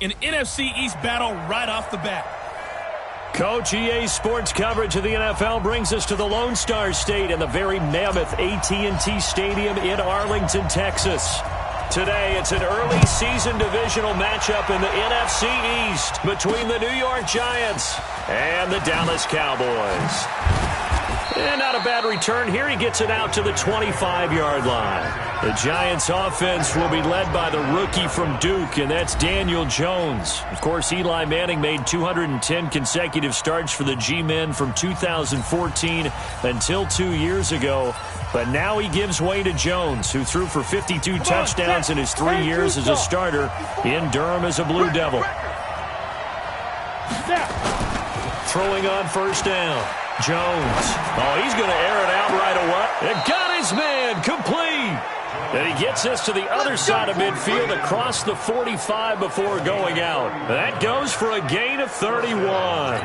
an NFC East battle right off the bat. Coach, EA Sports coverage of the NFL brings us to the Lone Star State and the very mammoth AT&T Stadium in Arlington, Texas. Today, it's an early season divisional matchup in the NFC East between the New York Giants and the Dallas Cowboys. And not a bad return here. He gets it out to the 25-yard line. The Giants' offense will be led by the rookie from Duke, and that's Daniel Jones. Of course, Eli Manning made 210 consecutive starts for the G-Men from 2014 until 2 years ago. But now he gives way to Jones, who threw for 52 touchdowns in his 3 years as a starter in Durham as a Blue Devil. Throwing on first down. Jones. Oh, he's going to air it out right away. It got his man complete. And he gets us to the other side of midfield across the 45 before going out. That goes for a gain of 31.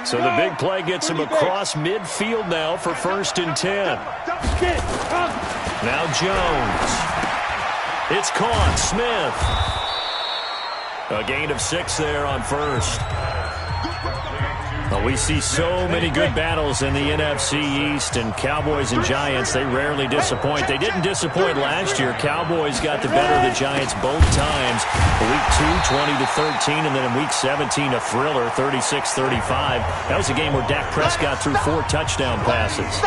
So the big play gets him across midfield now for 1st and 10. Now Jones. It's caught. Smith. A gain of 6 there on first. We see so many good battles in the NFC East, and Cowboys and Giants, they rarely disappoint. They didn't disappoint last year. Cowboys got the better of the Giants both times. Week 2, 20-13, and then in Week 17, a thriller, 36-35. That was a game where Dak Prescott threw 4 touchdown passes.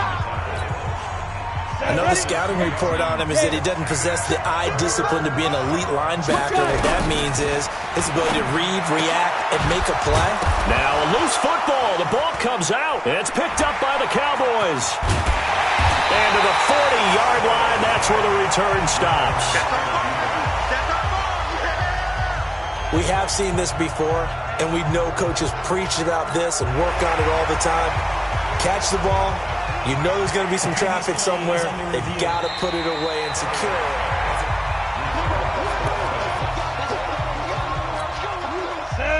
Another scouting report on him is that he doesn't possess the eye discipline to be an elite linebacker. What that means is his ability to read, react, and make a play. Now a loose football. The ball comes out. It's picked up by the Cowboys. And to the 40-yard line, that's where the return stops. We have seen this before, and we know coaches preach about this and work on it all the time. Catch the ball. You know there's going to be some traffic somewhere. They've got to put it away and secure it.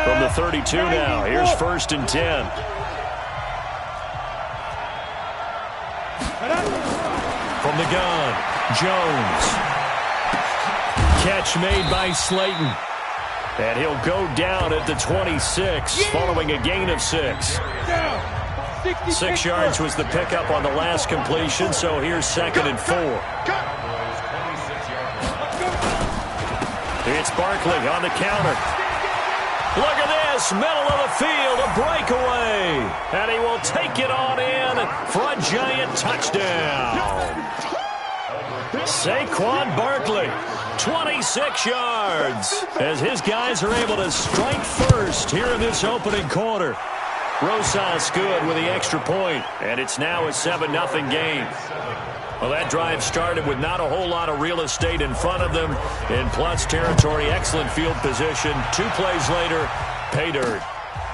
From the 32 now, here's 1st and 10. From the gun, Jones. Catch made by Slayton. And he'll go down at the 26 following a gain of 6. 6 yards was the pickup on the last completion, so here's 2nd and 4. It's Barkley on the counter. Look at this, middle of the field, a breakaway. And he will take it on in for a Giant touchdown. Saquon Barkley, 26 yards, as his guys are able to strike first here in this opening quarter. Rosas good with the extra point, and it's now a 7-0 game. Well, that drive started with not a whole lot of real estate in front of them. In plus territory, excellent field position. 2 plays later, pay dirt.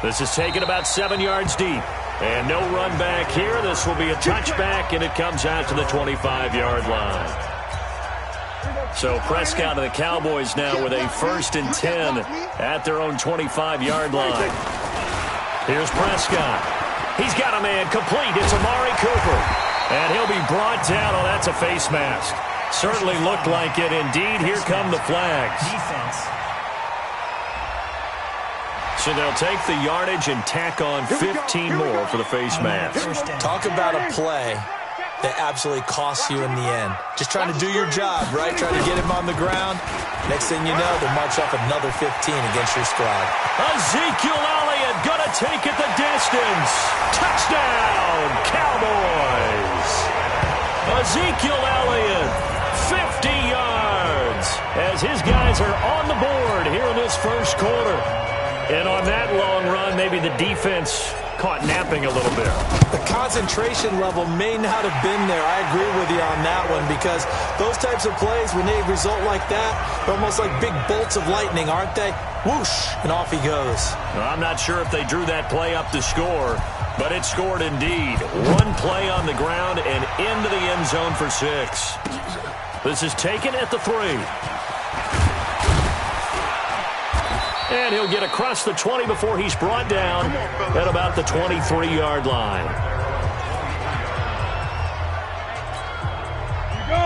This is taken about 7 yards deep. And no run back here. This will be a touchback, and it comes out to the 25-yard line. So Prescott and the Cowboys now with a 1st and 10 at their own 25-yard line. Here's Prescott. He's got a man complete. It's Amari Cooper. And he'll be brought down. Oh, that's a face mask. Certainly looked like it. Indeed, here come the flags. So they'll take the yardage and tack on 15 more for the face mask. Talk about a play that absolutely costs you in the end. Just trying to do your job, right? Trying to get him on the ground. Next thing you know, they'll march off another 15 against your squad. Ezekiel Elliott gonna take it the distance. Touchdown, Cowboys. Ezekiel Elliott, 50 yards, as his guys are on the board here in this first quarter. And on that long run, maybe the defense caught napping a little bit. The concentration level may not have been there. I agree with you on that one, because those types of plays, when they result like that, they're almost like big bolts of lightning, aren't they? Whoosh, and off he goes. Well, I'm not sure if they drew that play up to score, but it scored indeed. 1 play on the ground and into the end zone for 6. This is taken at the 3. And he'll get across the 20 before he's brought down at about the 23-yard line.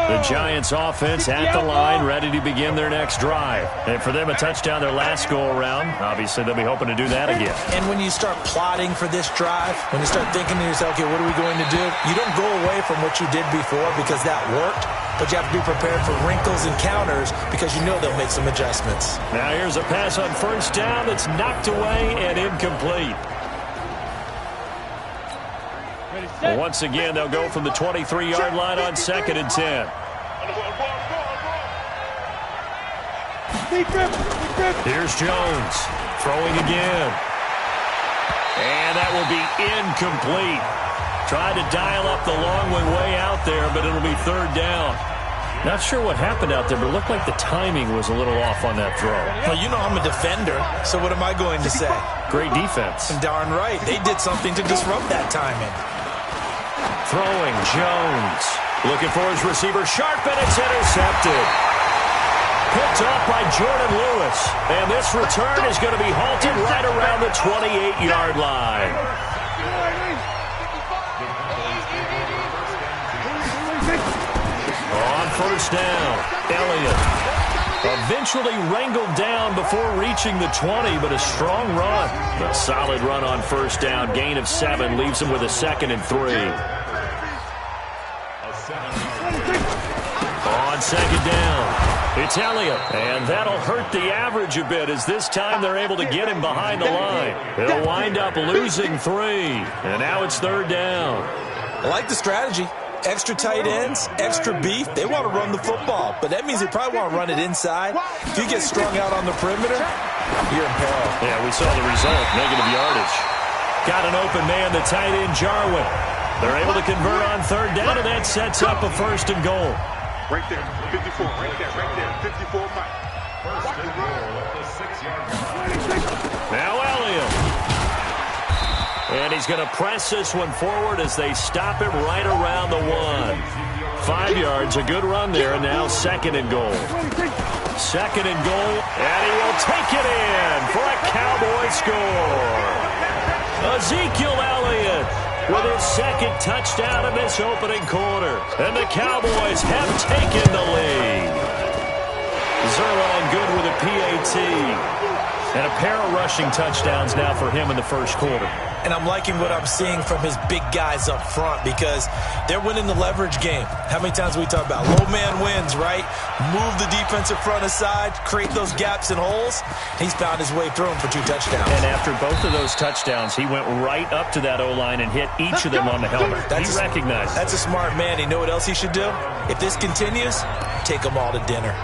The Giants offense at the line, ready to begin their next drive. And for them, a touchdown their last go-around. Obviously, they'll be hoping to do that again. And when you start plotting for this drive, when you start thinking to yourself, okay, what are we going to do? You don't go away from what you did before because that worked, but you have to be prepared for wrinkles and counters because you know they'll make some adjustments. Now here's a pass on first down that's knocked away and incomplete. Once again, they'll go from the 23-yard line on 2nd and 10. Here's Jones throwing again. And that will be incomplete. Tried to dial up the long way out there, but it'll be 3rd down. Not sure what happened out there, but it looked like the timing was a little off on that throw. Well, you know I'm a defender, so what am I going to say? Great defense. Darn right. They did something to disrupt that timing. Throwing, Jones. Looking for his receiver, Sharp, and it's intercepted. Picked off by Jordan Lewis. And this return is going to be halted right around the 28-yard line. On first down, Elliott eventually wrangled down before reaching the 20, but a strong run. A solid run on first down. Gain of 7 leaves him with a 2nd and 3. On 2nd down, it's Elliott. And that'll hurt the average a bit as this time they're able to get him behind the line. He'll wind up losing 3. And now it's 3rd down. I like the strategy. Extra tight ends, extra beef. They want to run the football, but that means they probably want to run it inside. If you get strung out on the perimeter, you're in peril. Yeah, we saw the result, negative yardage. Got an open man, the tight end, Jarwin. They're able to convert on 3rd down, and that sets up a 1st and goal. Right there, 54, right there, 54 Mike. First and goal at the 6-yard line. Now Elliott. And he's going to press this one forward as they stop him right around the 1. 5 yards, a good run there, and now 2nd and goal. 2nd and goal, and he will take it in for a Cowboy score. Ezekiel Elliott with his 2nd touchdown of this opening quarter. And the Cowboys have taken the lead. Zerline good with a PAT. And a pair of rushing touchdowns now for him in the first quarter. And I'm liking what I'm seeing from his big guys up front because they're winning the leverage game. How many times we talk about low man wins, right? Move the defensive front aside, create those gaps and holes. He's found his way through them for 2 touchdowns. And after both of those touchdowns, he went right up to that O-line and hit each of them on the helmet. He recognized it. That's a smart man. You know what else he should do? If this continues, take them all to dinner.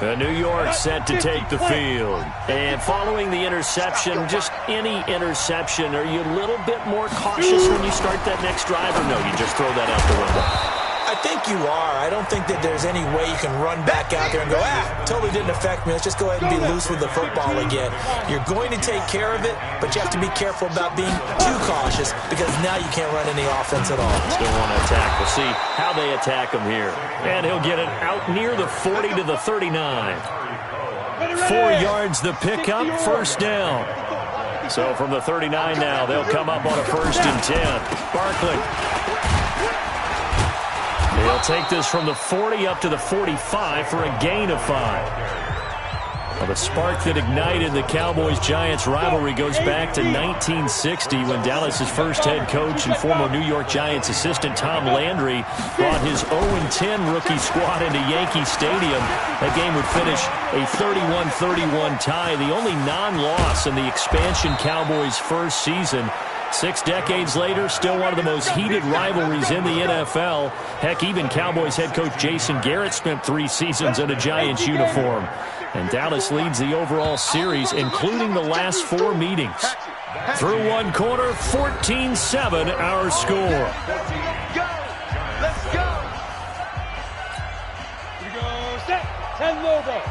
New York set to take the field. And following the interception, just any interception, are you a little bit more cautious when you start that next drive, or no, you just throw that out the window? I think you are. I don't think that there's any way you can run back out there and go, totally didn't affect me. Let's just go ahead and be loose with the football again. You're going to take care of it, but you have to be careful about being too cautious because now you can't run any offense at all. Still want to attack. We'll see how they attack him here. And he'll get it out near the 40 to the 39. 4 yards the pickup, first down. So from the 39 now, they'll come up on a 1st and 10. Barkley. He'll take this from the 40 up to the 45 for a gain of 5. Well, the spark that ignited the Cowboys-Giants rivalry goes back to 1960 when Dallas's first head coach and former New York Giants assistant Tom Landry brought his 0-10 rookie squad into Yankee Stadium. That game would finish a 31-31 tie, the only non-loss in the expansion Cowboys' first season. 6 decades later, still one of the most heated rivalries in the NFL. Heck, even Cowboys head coach Jason Garrett spent 3 seasons in a Giants uniform. And Dallas leads the overall series, including the last 4 meetings. Through 1 quarter, 14-7 our score. Go! Let's go! Here we go. Set. 10 logo.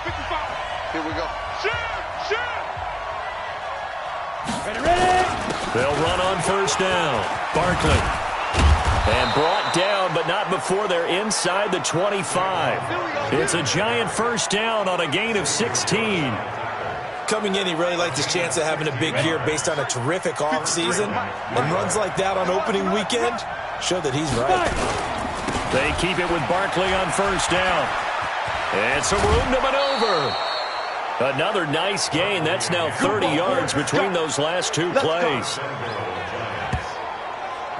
55. Here we go. Shoot! Ready! They'll run on first down. Barkley. And brought down, but not before they're inside the 25. It's a Giant first down on a gain of 16. Coming in, he really liked his chance of having a big year based on a terrific offseason. And runs like that on opening weekend show that he's right. They keep it with Barkley on first down. And some room to maneuver. Another nice gain. That's now 30 yards between those last two plays.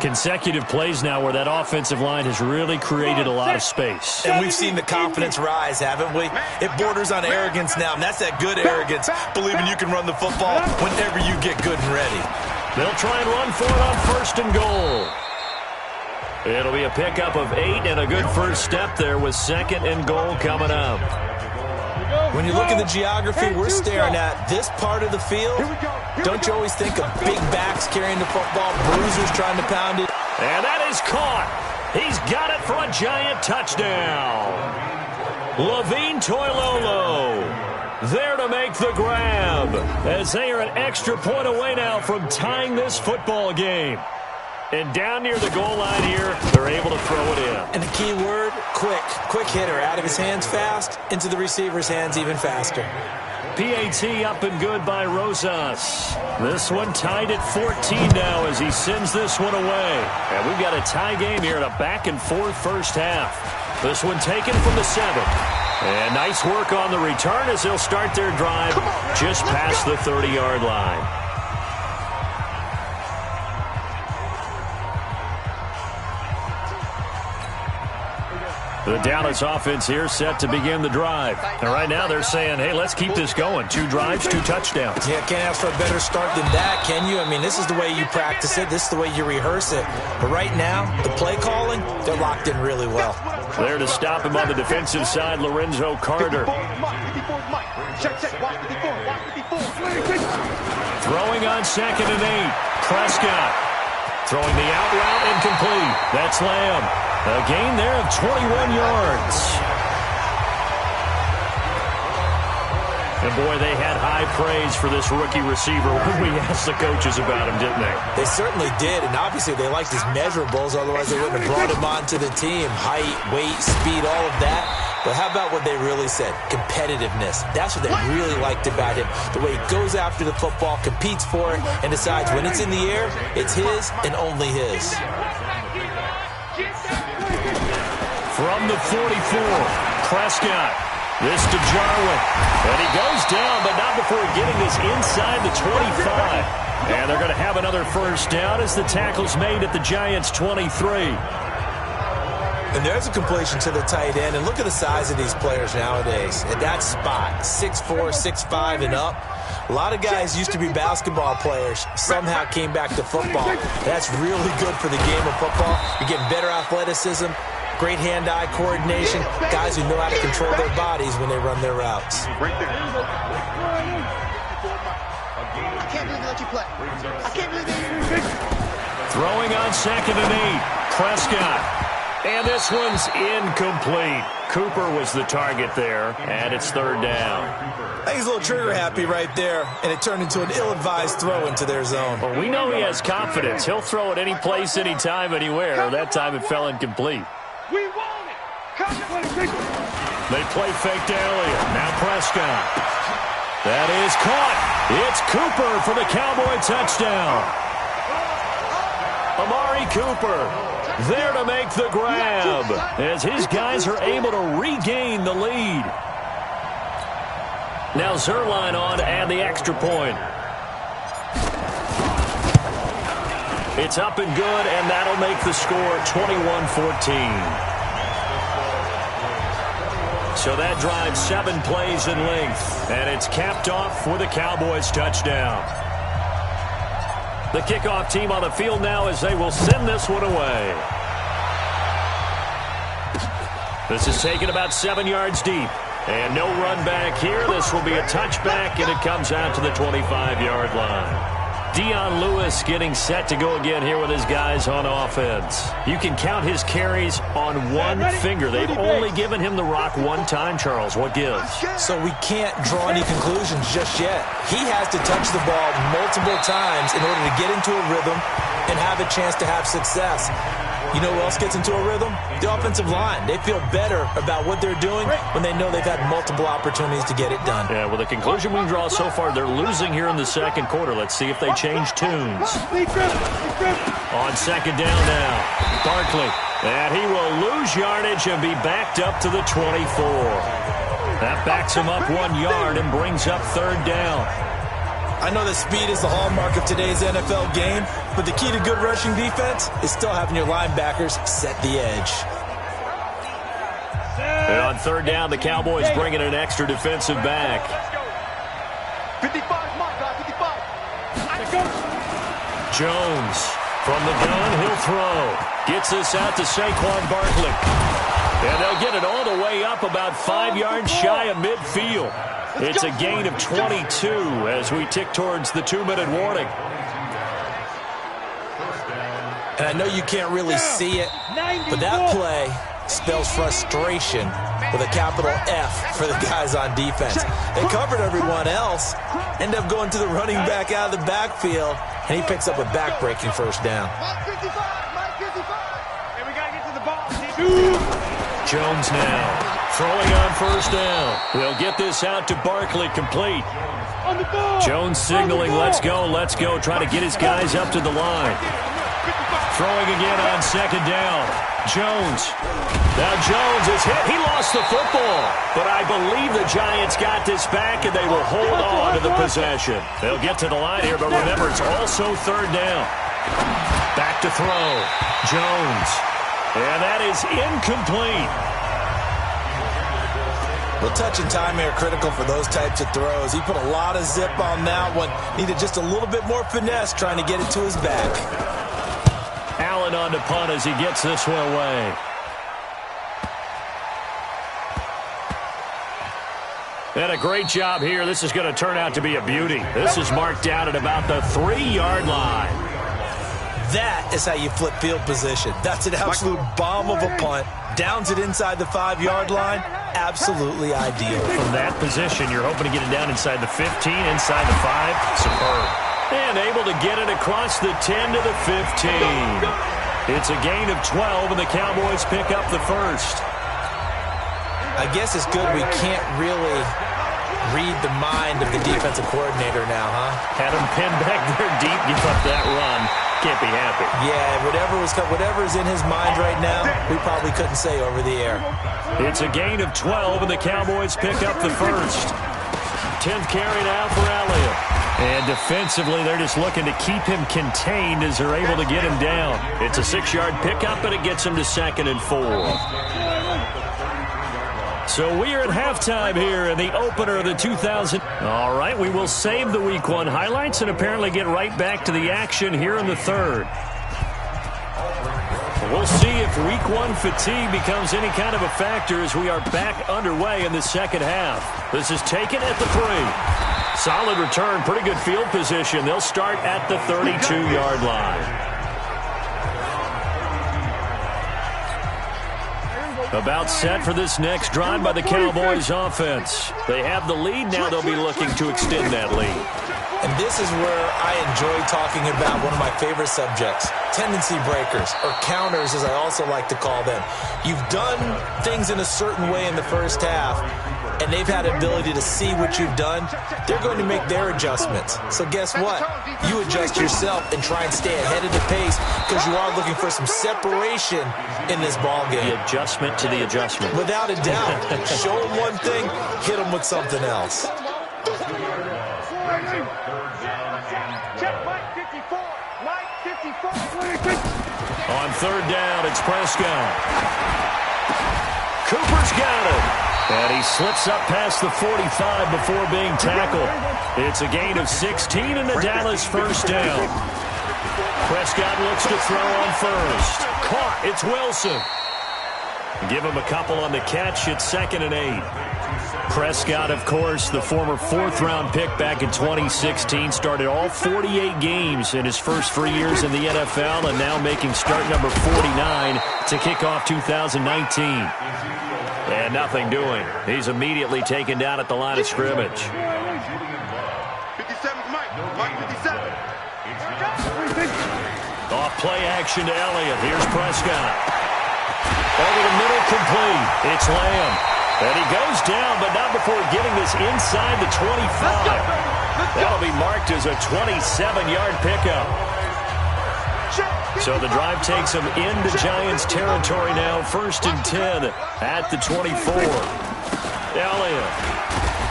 Consecutive plays now where that offensive line has really created a lot of space. And we've seen the confidence rise, haven't we? It borders on arrogance now, and that's that good arrogance, believing you can run the football whenever you get good and ready. They'll try and run for it on first and goal. It'll be a pickup of 8 and a good first step there with second and goal coming up. When you look at the geography we're staring at, this part of the field, don't you always think of big backs carrying the football, bruisers trying to pound it? And that is caught. He's got it for a giant touchdown. Levine Toilolo there to make the grab as they are an extra point away now from tying this football game. And down near the goal line here, they're able to throw it in. And the key word, quick. Quick hitter. Out of his hands fast, into the receiver's hands even faster. PAT up and good by Rosas. This one tied at 14 now as he sends this one away. And we've got a tie game here in a back-and-forth first half. This one taken from the 7. And nice work on the return as they'll start their drive just past the 30-yard line. The Dallas offense here set to begin the drive. And right now they're saying, hey, let's keep this going. 2 drives, 2 touchdowns. Yeah, can't ask for a better start than that, can you? I mean, this is the way you practice it. This is the way you rehearse it. But right now, the play calling, they're locked in really well. There to stop him on the defensive side, Lorenzo Carter. Throwing on second and 8. Prescott. Throwing the out route incomplete. That's Lamb. A gain there of 21 yards. And boy, they had high praise for this rookie receiver when we asked the coaches about him, didn't they? They certainly did, and obviously they liked his measurables, otherwise they wouldn't have brought him onto the team. Height, weight, speed, all of that. But how about what they really said? Competitiveness. That's what they really liked about him. The way he goes after the football, competes for it, and decides when it's in the air, it's his and only his. From the 44, Prescott. This to Jarwin. And he goes down, but not before getting this inside the 25. And they're going to have another first down as the tackle's made at the Giants' 23. And there's a completion to the tight end. And look at the size of these players nowadays. At that spot, 6'4", 6'5", and up. A lot of guys used to be basketball players, somehow came back to football. That's really good for the game of football. You're getting better athleticism, great hand-eye coordination, guys who know how to control their bodies when they run their routes. Right there. I can't believe they let you play. I can't believe they... Throwing on second and 8, Prescott. And this one's incomplete. Cooper was the target there, and it's third down. I think he's a little trigger happy right there, and it turned into an ill-advised throw into their zone. Well, we know he has confidence. He'll throw it any place, anytime, anywhere. That time it fell incomplete. We want it. They play fake to Elliott. Now Prescott. That is caught. It's Cooper for the Cowboy touchdown. Amari Cooper there to make the grab as his guys are able to regain the lead. Now Zerline on to add the extra point. It's up and good, and that'll make the score 21-14. So that drives 7 plays in length, and it's capped off with a Cowboys touchdown. The kickoff team on the field now as they will send this one away. This is taken about 7 yards deep. And no run back here. This will be a touchback, and it comes out to the 25-yard line. Dion Lewis getting set to go again here with his guys on offense. You can count his carries on one finger. They've only given him the rock one time, Charles. What gives? So we can't draw any conclusions just yet. He has to touch the ball multiple times in order to get into a rhythm and have a chance to have success. You know who else gets into a rhythm? The offensive line. They feel better about what they're doing when they know they've had multiple opportunities to get it done. Yeah, well, the conclusion we can draw so far, they're losing here in the second quarter. Let's see if they change tunes. On second down now, Barkley. And he will lose yardage and be backed up to the 24. That backs him up 1 yard and brings up third down. I know that speed is the hallmark of today's NFL game, but the key to good rushing defense is still having your linebackers set the edge. And on third down, the Cowboys bring in an extra defensive back. 55, Mike, 55. Jones from the gun, he'll throw. Gets this out to Saquon Barkley. And they'll get it all the way up about 5 yards shy of midfield. It's a gain of 22 as we tick towards the 2-minute warning. And I know you can't really see it, but that play spells frustration with a capital F for the guys on defense. They covered everyone else, end up going to the running back out of the backfield, and he picks up a back-breaking first down. Jones now throwing on first down. They'll get this out to Barkley, complete. Jones signaling, let's go, try to get his guys up to the line. Throwing again on second down. Jones. Now Jones is hit. He lost the football, but I believe the Giants got this back, and they will hold on to the possession. They'll get to the line here, but remember, it's also third down. Back to throw. Jones. And that is incomplete. Well, touch and timing are critical for those types of throws. He put a lot of zip on that one. Needed just a little bit more finesse trying to get it to his back. Allen on the punt as he gets this one away. And a great job here. This is going to turn out to be a beauty. This is marked down at about the 3-yard line. That is how you flip field position. That's an absolute bomb of a punt. Downs it inside the 5-yard line. Absolutely ideal. From that position, you're hoping to get it down inside the 15, inside the 5. Superb. And able to get it across the 10 to the 15. It's a gain of 12, and the Cowboys pick up the first. I guess it's good we can't really read the mind of the defensive coordinator now, huh? Had him pinned back there deep, give up that run. Can't be happy. Yeah, whatever's in his mind right now, we probably couldn't say over the air. It's a gain of 12, and the Cowboys pick up the first. 10th carry now for Elliott. And defensively, they're just looking to keep him contained as they're able to get him down. It's a 6-yard pickup, and it gets him to 2nd and 4. So we are at halftime here in the opener of the 2000. All right, we will save the Week 1 highlights and apparently get right back to the action here in the third. We'll see if Week 1 fatigue becomes any kind of a factor as we are back underway in the second half. This is taken at the 3. Solid return, pretty good field position. They'll start at the 32-yard line. About set for this next drive by the Cowboys offense. They have the lead. Now they'll be looking to extend that lead. And this is where I enjoy talking about one of my favorite subjects, tendency breakers, or counters as I also like to call them. You've done things in a certain way in the first half, and they've had the ability to see what you've done. They're going to make their adjustments. So guess what? You adjust yourself and try and stay ahead of the pace because you are looking for some separation in this ball game. The adjustment to the adjustment. Without a doubt. Show them one thing, hit them with something else. Check Mike 54. Mike 54. On third down, it's Prescott. Cooper's got it. And he slips up past the 45 before being tackled. It's a gain of 16 and the Dallas first down. Prescott looks to throw on first. Caught. It's Wilson. Give him a couple on the catch. It's 2nd and 8. Prescott, of course, the former 4th-round pick back in 2016, started all 48 games in his first 3 years in the NFL, and now making start number 49 to kick off 2019. And nothing doing. He's immediately taken down at the line of scrimmage. 57 Mike. Mike 57. Off play action to Elliott. Here's Prescott. Over the middle, complete. It's Lamb. And he goes down, but not before getting this inside the 25. That'll be marked as a 27-yard pickup. So the drive takes him into Giants territory now. 1st and 10 at the 24. Elliott.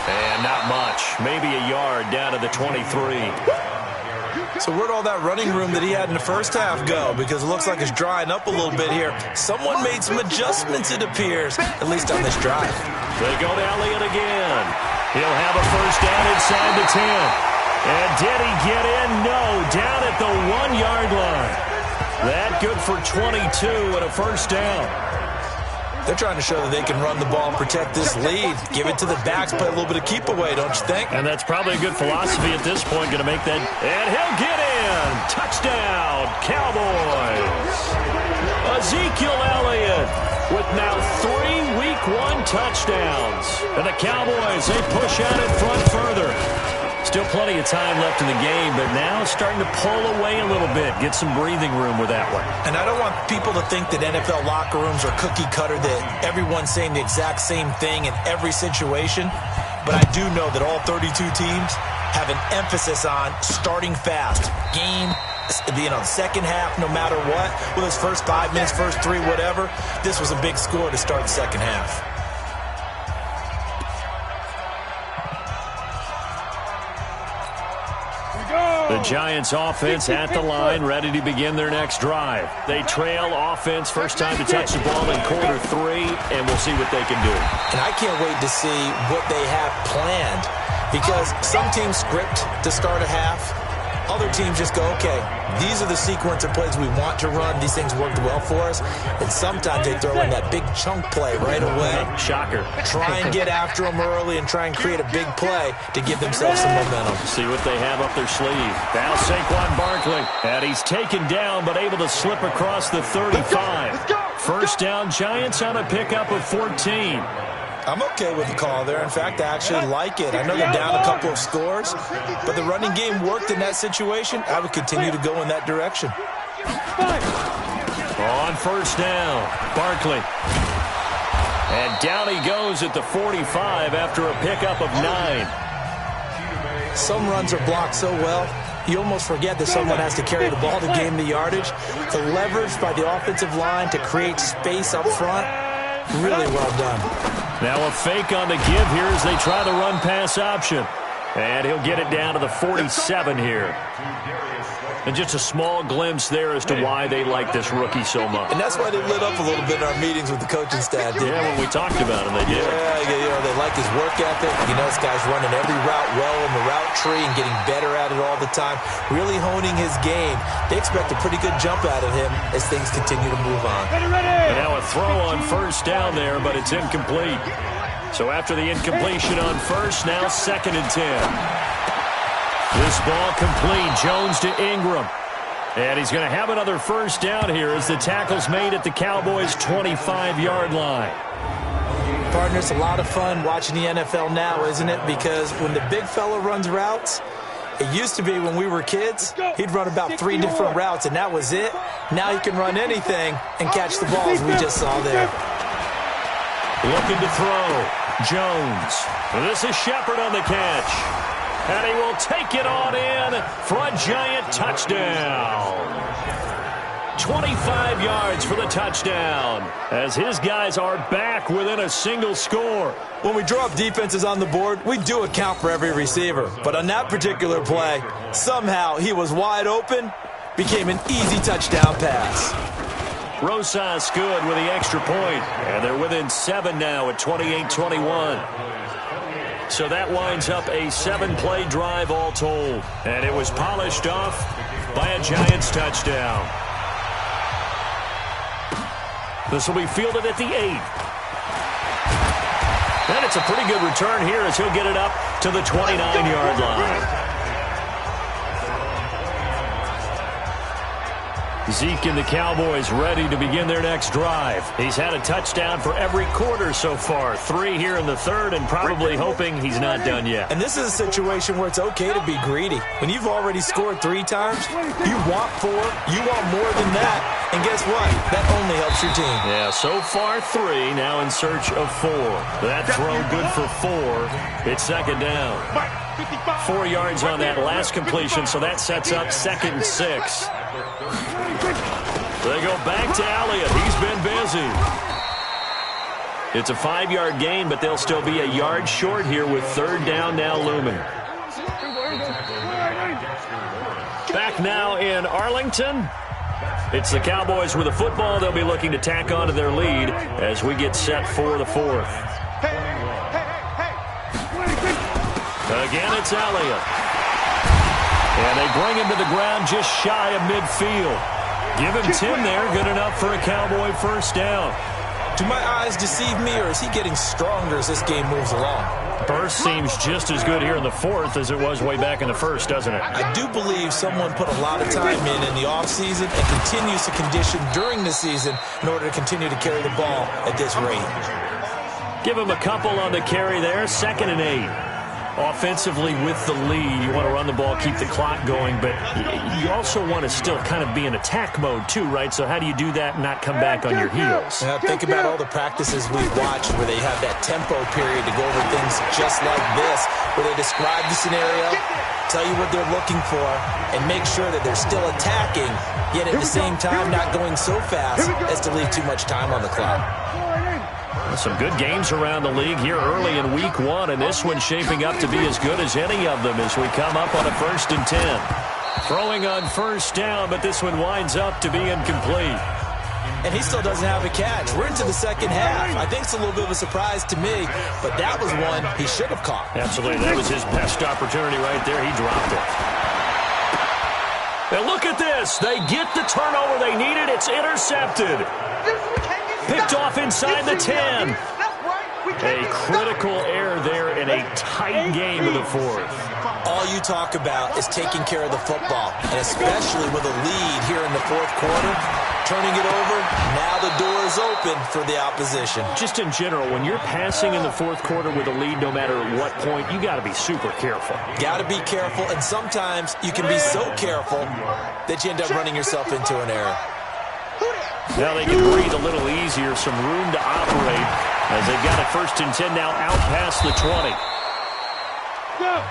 And not much. Maybe a yard down to the 23. So where'd all that running room that he had in the first half go? Because it looks like it's drying up a little bit here. Someone made some adjustments, it appears, at least on this drive. They go to Elliott again. He'll have a first down inside the 10. And did he get in? No, down at the 1-yard line. That good for 22 and a first down. They're trying to show that they can run the ball and protect this lead. Give it to the backs, play a little bit of keep away, don't you think? And that's probably a good philosophy at this point, going to make that. And he'll get in. Touchdown, Cowboys. Ezekiel Elliott with now 3 Week 1 touchdowns. And the Cowboys, they push out in front further. Still plenty of time left in the game, but now starting to pull away a little bit, get some breathing room with that one. And I don't want people to think that NFL locker rooms are cookie cutter, that everyone's saying the exact same thing in every situation. But I do know that all 32 teams have an emphasis on starting fast. Game, second half, no matter what. Whether it's first 5 minutes, first 3, whatever. This was a big score to start the second half. The Giants offense at the line, ready to begin their next drive. They trail offense, first time to touch the ball in quarter 3, and we'll see what they can do. And I can't wait to see what they have planned, because some teams script to start a half. Other teams just go, okay, these are the sequence of plays we want to run. These things worked well for us. And sometimes they throw in that big chunk play right away. Shocker. Try and get after them early and try and create a big play to give themselves some momentum. See what they have up their sleeve. Now Saquon Barkley. And he's taken down but able to slip across the 35. First down, Giants on a pickup of 14. I'm okay with the call there. In fact, I actually like it. I know they're down a couple of scores, but the running game worked in that situation. I would continue to go in that direction. On first down, Barkley. And down he goes at the 45 after a pickup of 9. Some runs are blocked so well, you almost forget that someone has to carry the ball to gain the yardage. The leverage by the offensive line to create space up front, really well done. Now a fake on the give here as they try the run-pass option. And he'll get it down to the 47 here. And just a small glimpse there as to why they like this rookie so much. And that's why they lit up a little bit in our meetings with the coaching staff. Yeah, when we talked about him, they did. Yeah, they like his work ethic. You know, this guy's running every route well in the route tree and getting better at it all the time. Really honing his game. They expect a pretty good jump out of him as things continue to move on. And now a throw on first down there, but it's incomplete. So after the incompletion on first, now 2nd and 10. This ball complete. Jones to Ingram. And he's going to have another first down here as the tackle's made at the Cowboys' 25-yard line. Partner, it's a lot of fun watching the NFL now, isn't it? Because when the big fella runs routes, it used to be when we were kids, he'd run about 3 different routes, and that was it. Now he can run anything and catch the balls we just saw there. Looking to throw. Jones. This is Shepard on the catch. And he will take it on in for a Giant touchdown. 25 yards for the touchdown as his guys are back within a single score. When we draw up defenses on the board, we do account for every receiver. But on that particular play, somehow he was wide open, became an easy touchdown pass. Rosas good with the extra point, and they're within 7 now at 28-21. So that winds up a 7-play drive all told. And it was polished off by a Giants touchdown. This will be fielded at the 8. And it's a pretty good return here as he'll get it up to the 29-yard line. Zeke and the Cowboys ready to begin their next drive. He's had a touchdown for every quarter so far. 3 here in the third, and probably hoping he's not done yet. And this is a situation where it's okay to be greedy. When you've already scored 3 times, you want 4, you want more than that. And guess what? That only helps your team. Yeah, so far 3, now in search of 4. That throw good for 4. It's second down. 4 yards on that last completion, so that sets up 2nd and 6. They go back to Elliott. He's been busy. It's a 5-yard gain, but they'll still be a yard short here with 3rd down now looming. Back now in Arlington. It's the Cowboys with the football. They'll be looking to tack on to their lead as we get set for the 4th. Again, it's Elliott. And they bring him to the ground just shy of midfield. Give him 10 there. Good enough for a Cowboy first down. Do my eyes deceive me, or is he getting stronger as this game moves along? Burst seems just as good here in the 4th as it was way back in the 1st, doesn't it? I do believe someone put a lot of time in the offseason and continues to condition during the season in order to continue to carry the ball at this rate. Give him a couple on the carry there. 2nd and 8. Offensively with the lead, you want to run the ball, keep the clock going, but you also want to still kind of be in attack mode too, right? So how do you do that and not come back on your heels? Think about all the practices we've watched where they have that tempo period to go over things just like this, where they describe the scenario, tell you what they're looking for, and make sure that they're still attacking, yet at the same time not going so fast as to leave too much time on the clock. Some good games around the league here early in week 1, and this one's shaping up to be as good as any of them as we come up on a 1st and 10. Throwing on 1st down, but this one winds up to be incomplete. And he still doesn't have a catch. We're into the 2nd half. I think it's a little bit of a surprise to me, but that was one he should have caught. Absolutely. That was his best opportunity right there. He dropped it. And look at this. They get the turnover they needed. It's intercepted. Picked off inside the 10. A critical error there in a tight game in the 4th. All you talk about is taking care of the football, and especially with a lead here in the 4th quarter, turning it over, now the door is open for the opposition. Just in general, when you're passing in the 4th quarter with a lead, no matter what point, you got to be super careful. Got to be careful, and sometimes you can be so careful that you end up running yourself into an error. Now they can breathe a little easier, some room to operate as they've got a 1st and 10 now out past the 20.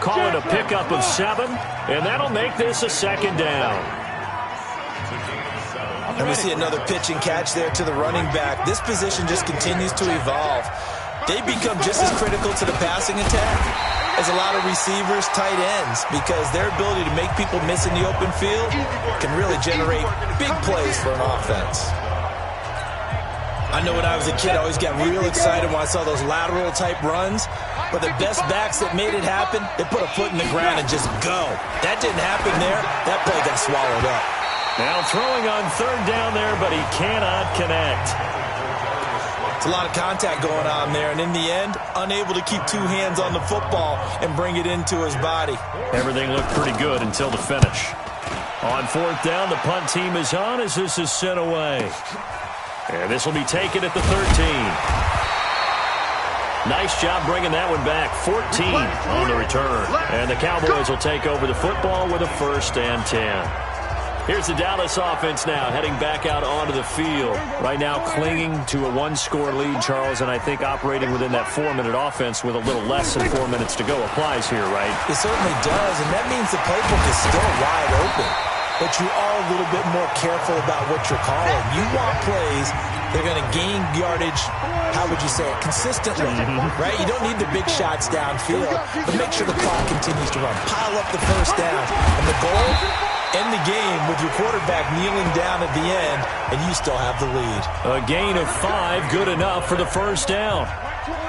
Call it a pickup of 7, and that'll make this a 2nd down. And we see another pitch and catch there to the running back. This position just continues to evolve. They become just as critical to the passing attack as a lot of receivers, tight ends, because their ability to make people miss in the open field can really generate big plays for an offense. I know when I was a kid, I always got real excited when I saw those lateral-type runs. But the best backs that made it happen, they put a foot in the ground and just go. That didn't happen there. That play got swallowed up. Now throwing on 3rd down there, but he cannot connect. It's a lot of contact going on there, and in the end, unable to keep 2 hands on the football and bring it into his body. Everything looked pretty good until the finish. On 4th down, the punt team is on as this is sent away. And this will be taken at the 13. Nice job bringing that one back. 14 on the return. And the Cowboys will take over the football with a 1st and 10. Here's the Dallas offense now heading back out onto the field. Right now clinging to a 1-score lead, Charles, and I think operating within that 4-minute offense with a little less than 4 minutes to go applies here, right? It certainly does, and that means the playbook is still wide open. But you are a little bit more careful about what you're calling. You want plays that are going to gain yardage, how would you say it, consistently, right? You don't need the big shots downfield, but make sure the clock continues to run. Pile up the 1st down. And the goal, end the game with your quarterback kneeling down at the end, and you still have the lead. A gain of 5, good enough for the 1st down.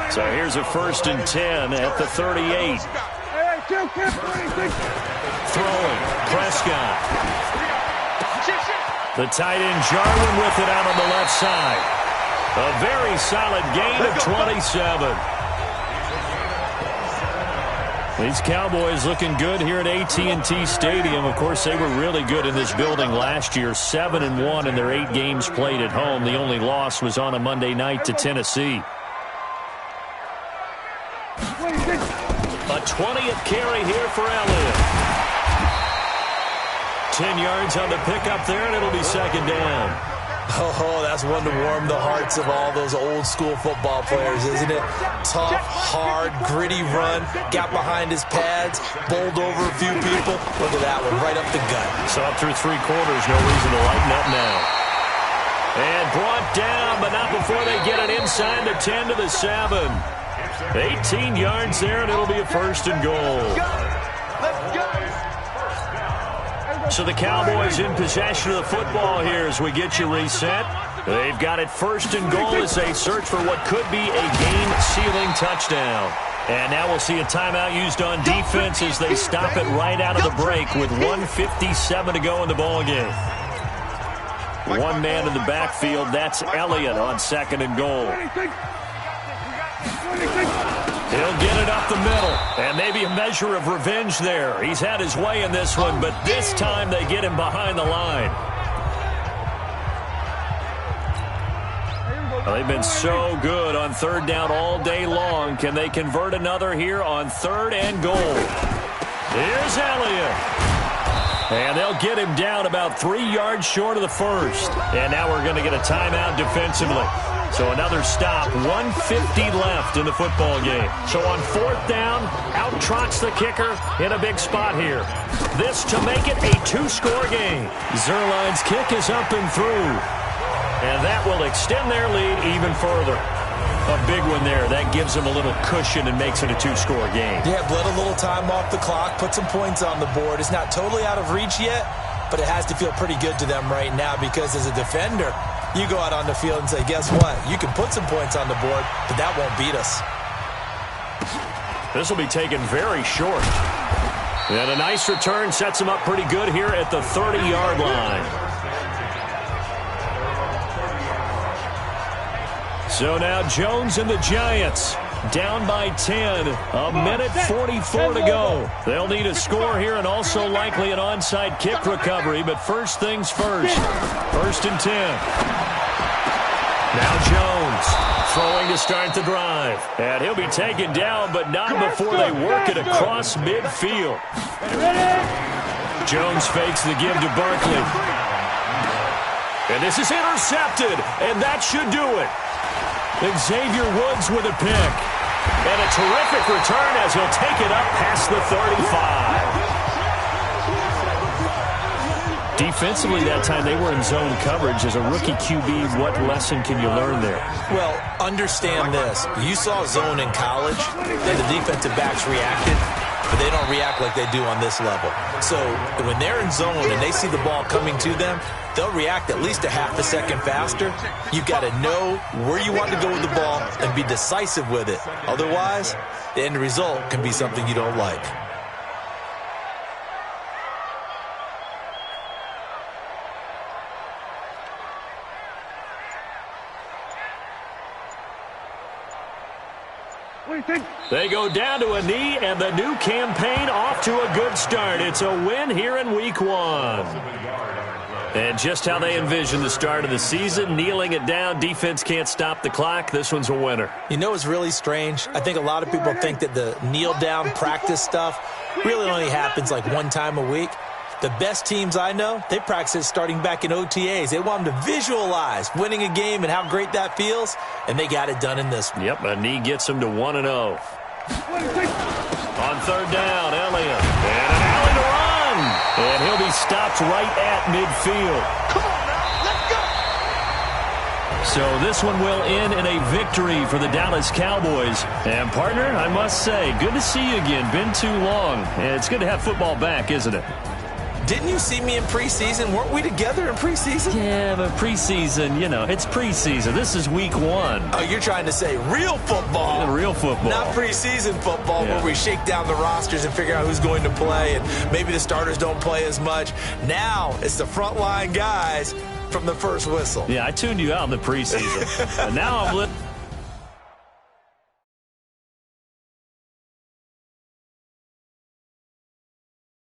So here's a 1st and 10 at the 38. Throwing, Prescott. The tight end Jarwin with it out on the left side. A very solid gain of 27. These Cowboys looking good here at AT&T Stadium. Of course, they were really good in this building last year. 7-1 in their 8 games played at home. The only loss was on a Monday night to Tennessee. A 20th carry here for Elliott. 10 yards on the pickup there, and it'll be second down. Oh, that's one to warm the hearts of all those old-school football players, isn't it? Tough, hard, gritty run, got behind his pads, bowled over a few people. Look at that one, right up the gut. So up through 3 quarters, no reason to lighten up now. And brought down, but not before they get it inside the 10 to the 7. 18 yards there, and it'll be a first and goal. So the Cowboys in possession of the football here as we get you reset. They've got it first and goal as they search for what could be a game-sealing touchdown. And now we'll see a timeout used on defense as they stop it right out of the break with 1:57 to go in the ballgame. One man in the backfield, that's Elliott on second and goal. He'll get it up the middle, and maybe a measure of revenge there. He's had his way in this one, but this time they get him behind the line. Well, they've been so good on third down all day long. Can they convert another here on third and goal? Here's Elliott. And they'll get him down about 3 yards short of the first. And now we're going to get a timeout defensively. So another stop, 1:50 left in the football game. So on fourth down, out trots the kicker in a big spot here. This to make it a 2-score game. Zerline's kick is up and through. And that will extend their lead even further. A big one there. That gives them a little cushion and makes it a 2-score game. Yeah, bled a little time off the clock, put some points on the board. It's not totally out of reach yet, but it has to feel pretty good to them right now because as a defender, you go out on the field and say, guess what? You can put some points on the board, but that won't beat us. This will be taken very short. And a nice return sets them up pretty good here at the 30-yard line. So now Jones and the Giants down by 10. A minute 44 to go. They'll need a score here and also likely an onside kick recovery. But first things first. First and 10. Now Jones throwing to start the drive. And he'll be taken down, but not before they work it across midfield. Jones fakes the give to Barkley. And this is intercepted. And that should do it. Xavier Woods with a pick. And a terrific return as he'll take it up past the 35. Defensively that time they were in zone coverage. As a rookie QB, what lesson can you learn there? Well, understand this. You saw zone in college, then the defensive backs reacted, but they don't react like they do on this level. So when they're in zone and they see the ball coming to them, they'll react at least a half a second faster. You've got to know where you want to go with the ball and be decisive with it. Otherwise, the end result can be something you don't like. They go down to a knee, and the new campaign off to a good start. It's a win here in Week 1. And just how they envision the start of the season, kneeling it down, defense can't stop the clock. This one's a winner. You know what's really strange? I think a lot of people think that the kneel-down practice stuff really only happens like one time a week. The best teams I know, they practice it starting back in OTAs. They want them to visualize winning a game and how great that feels, and they got it done in this one. Yep, a knee gets them to 1-0. On third down, Elliott. And an alley to run. And he'll be stopped right at midfield. Come on now, let's go. So this one will end in a victory for the Dallas Cowboys. And, partner, I must say, good to see you again. Been too long. And it's good to have football back, isn't it? Didn't you see me in preseason? Weren't we together in preseason? Yeah, but preseason, you know, it's preseason. This is Week 1. Oh, you're trying to say real football. Yeah, real football. Not preseason football Yeah. where we shake down the rosters and figure out who's going to play, and maybe the starters don't play as much. Now it's the frontline guys from the first whistle. Yeah, I tuned you out in the preseason. And now I'm